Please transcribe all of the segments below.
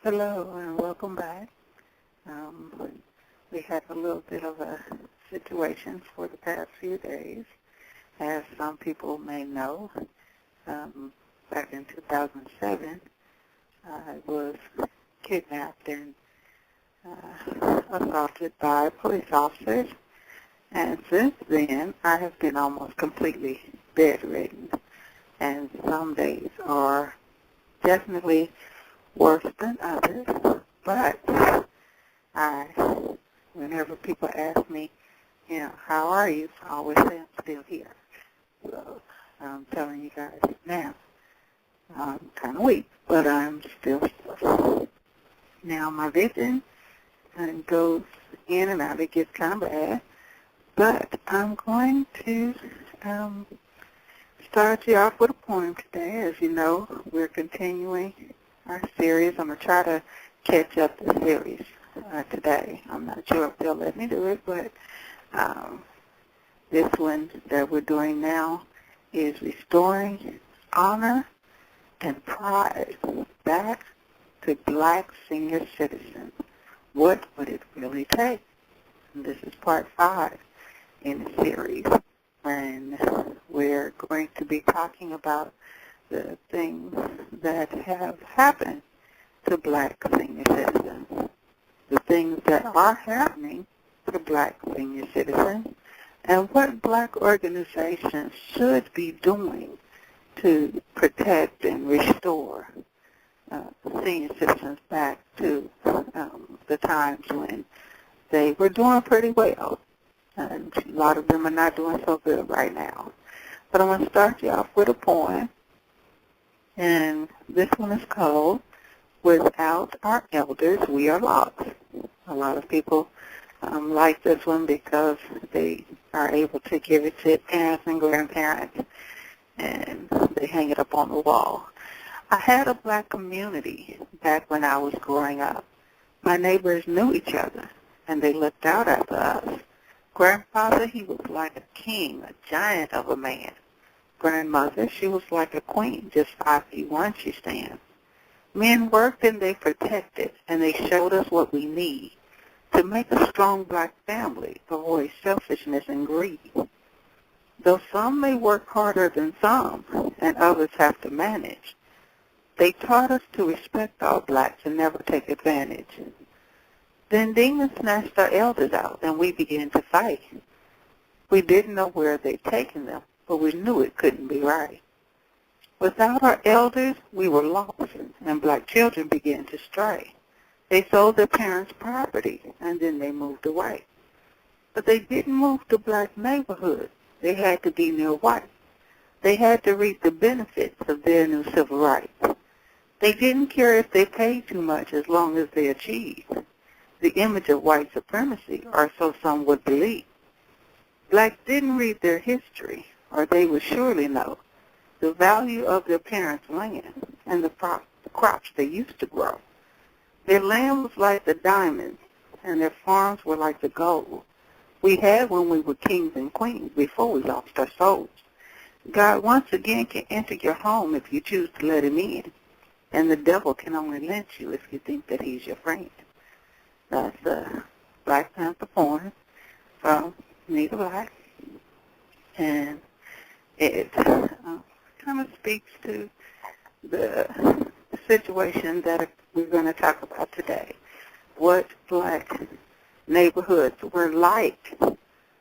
Hello and welcome back. We had a little bit of a situation for the past few days. As some people may know, back in 2007, I was kidnapped and assaulted by police officers. And since then, I have been almost completely bedridden. And some days are definitely worse than others, but whenever people ask me, how are you, I always say I'm still here. So I'm telling you guys now, I'm kind of weak, but I'm still here. Now my vision goes in and out. It gets kind of bad, but I'm going to start you off with a poem today. As you know, we're continuing our series. I'm going to try to catch up the series today. I'm not sure if they'll let me do it, but this one that we're doing now is Restoring Honor and Pride Back to Black Senior Citizens. What would it really take? And this is part 5 in the series, and we're going to be talking about the things that have happened to black senior citizens, the things that are happening to black senior citizens, and what black organizations should be doing to protect and restore senior citizens back to the times when they were doing pretty well. And a lot of them are not doing so good right now. But I'm going to start you off with a poem. And this one is called, Without Our Elders, We Are Lost. A lot of people like this one because they are able to give it to parents and grandparents, and they hang it up on the wall. I had a black community back when I was growing up. My neighbors knew each other, and they looked out after us. Grandfather, he was like a king, a giant of a man. Grandmother, she was like a queen, just 5'1" she stands. Men worked and they protected, and they showed us what we need to make a strong black family, avoid selfishness and greed. Though some may work harder than some, and others have to manage, they taught us to respect all blacks and never take advantage. Then demons snatched our elders out, and we began to fight. We didn't know where they'd taken them, but we knew it couldn't be right. Without our elders, we were lost, and black children began to stray. They sold their parents' property, and then they moved away. But they didn't move to black neighborhoods. They had to be near white. They had to reap the benefits of their new civil rights. They didn't care if they paid too much as long as they achieved the image of white supremacy, or so some would believe. Blacks didn't read their history, or they would surely know the value of their parents' land and the crops they used to grow. Their land was like the diamonds, and their farms were like the gold we had when we were kings and queens before we lost our souls. God once again can enter your home if you choose to let him in, and the devil can only lynch you if you think that he's your friend. That's the Black Panther poem from Nita Black, and it kind of speaks to the situation that we're going to talk about today, what black neighborhoods were like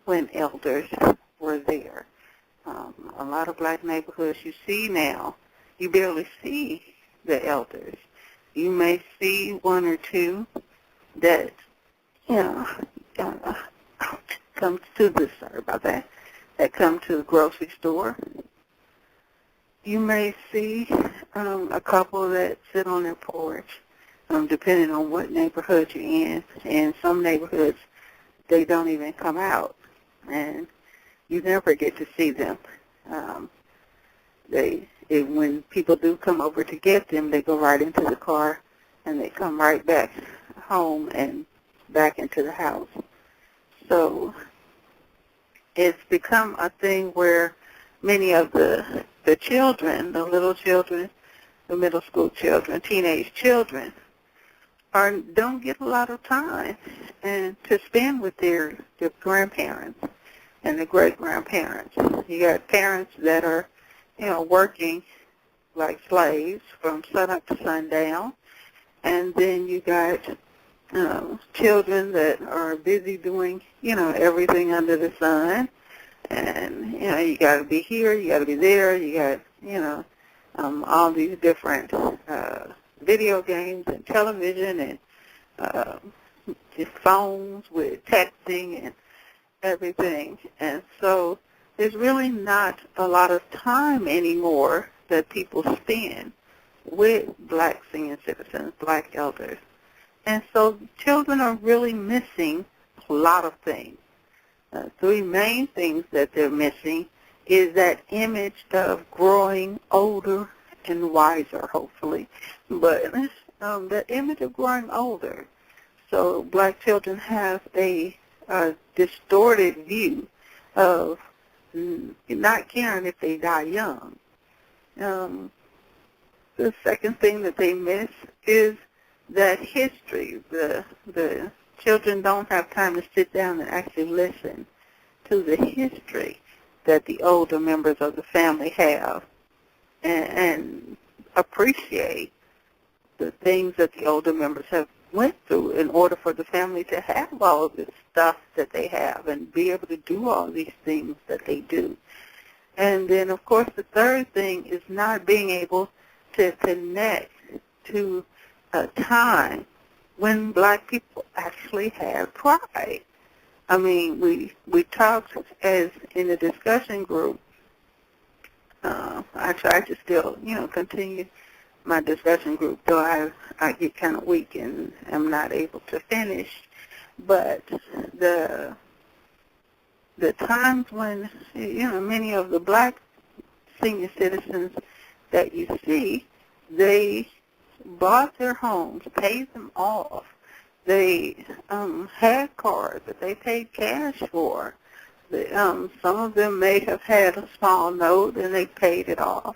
when elders were there. A lot of black neighborhoods you see now, you barely see the elders. You may see one or two that, come to the, sorry about that, that come to the grocery store. You may see a couple that sit on their porch, depending on what neighborhood you're in. In some neighborhoods, they don't even come out, and you never get to see them. When people do come over to get them, they go right into the car, and they come right back home and back into the house. So it's become a thing where many of the children, the little children, the middle school children, teenage children, or don't get a lot of time and to spend with their grandparents and the great-grandparents. You got parents that are, working like slaves from sunup to sundown, and then you got children that are busy doing, everything under the sun, and, you got to be here, you got to be there, you got, all these different video games and television and just phones with texting and everything. And so there's really not a lot of time anymore that people spend with black senior citizens, black elders. And so children are really missing a lot of things. Three main things that they're missing is that image of growing older and wiser, hopefully. But that image of growing older. So black children have a distorted view of not caring if they die young. The second thing that they miss is that history. The children don't have time to sit down and actually listen to the history that the older members of the family have and appreciate the things that the older members have went through in order for the family to have all of this stuff that they have and be able to do all these things that they do. And then, of course, the third thing is not being able to connect to a time when black people actually had pride. I mean, we talked as in the discussion group. I try to still, continue my discussion group, though I get kind of weak and am not able to finish. But the times when, many of the black senior citizens that you see, they bought their homes, paid them off. They had cars that they paid cash for. Some of them may have had a small note and they paid it off.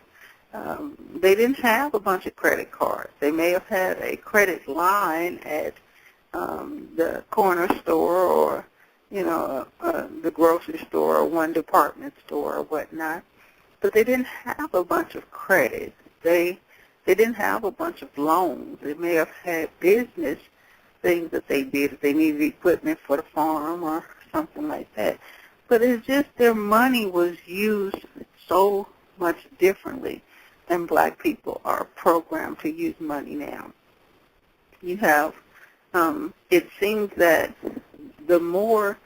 They didn't have a bunch of credit cards. They may have had a credit line at the corner store or, the grocery store or one department store or whatnot. But they didn't have a bunch of credit. They didn't have a bunch of loans. They may have had business things that they did if they needed equipment for the farm or something like that. But it's just their money was used so much differently than black people are programmed to use money now. You have, it seems that the more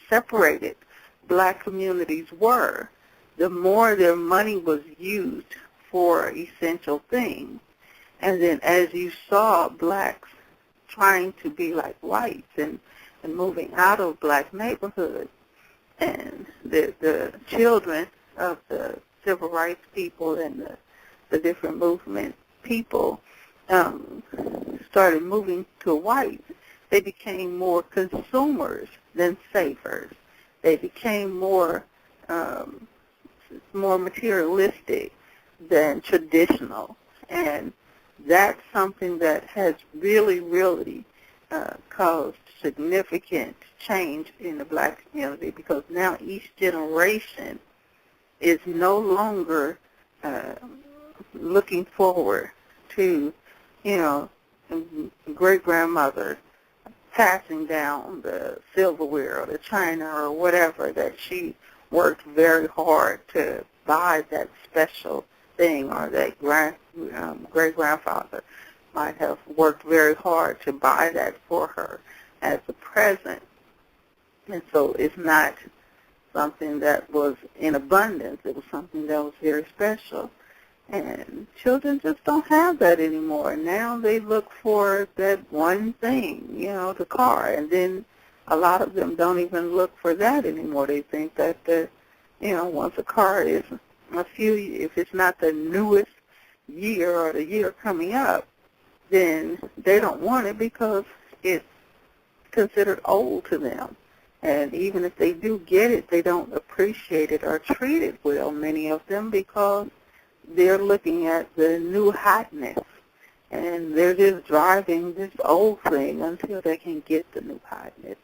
separated black communities were, the more their money was used for essential things. And then as you saw blacks trying to be like whites and moving out of black neighborhoods, and the children of the civil rights people and the different movement people started moving to whites, they became more consumers than savers. They became more materialistic than traditional. And that's something that has really, really caused significant change in the black community, because now each generation is no longer looking forward to, great-grandmother passing down the silverware or the china or whatever that she worked very hard to buy that special thing, or that great-grandfather might have worked very hard to buy that for her as a present. And so it's not something that was in abundance. It was something that was very special. And children just don't have that anymore. Now they look for that one thing, the car. And then a lot of them don't even look for that anymore. They think that, once a car is if it's not the newest year or the year coming up, then they don't want it because it's considered old to them. And even if they do get it, they don't appreciate it or treat it well, many of them, because they're looking at the new hotness And they're just driving this old thing until they can get the new highness.